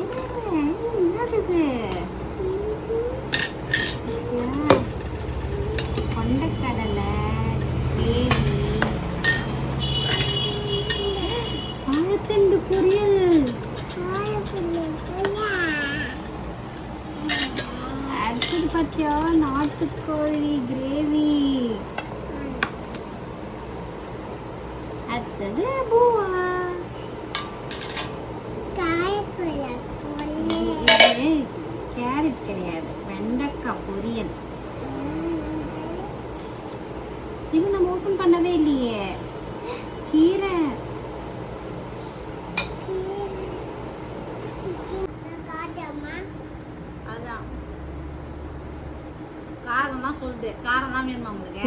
என்னது கொண்டக்கடலை கிரேவி வாழைத்தண்டு பொரியல் அடுத்தது பார்த்தியா நாட்டுக்கோழி கிரேவி அடுத்தது பூவா இது கேரட் கிடையாது வெண்டைக்காய் பொரியல் இது நம்ம ஓப்பன் பண்ணவே இல்லையே கீரை அதான் காரம்லாம் சொல்லுது காரம்லாம் வேணுமா உங்களுக்கு